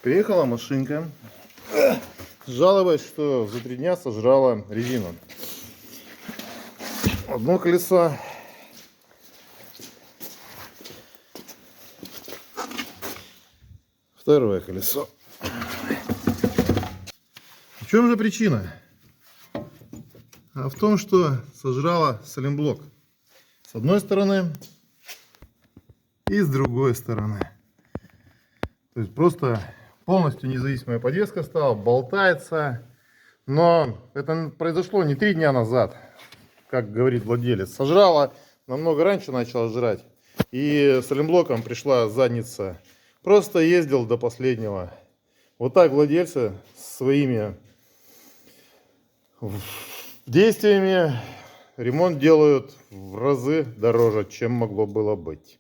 Приехала машинка, жаловалась, что за 3 дня сожрала резину. Одно колесо, второе колесо. В чем же причина? А в том, что сожрала саленблок с одной стороны и с другой стороны. То есть просто полностью независимая подвеска стала, болтается. Но это произошло не 3 дня назад, как говорит владелец. Сожрала, намного раньше начала жрать. И с саленблоком пришла задница. Просто ездил до последнего. Вот так владельцы своими действиями ремонт делают в разы дороже, чем могло было быть.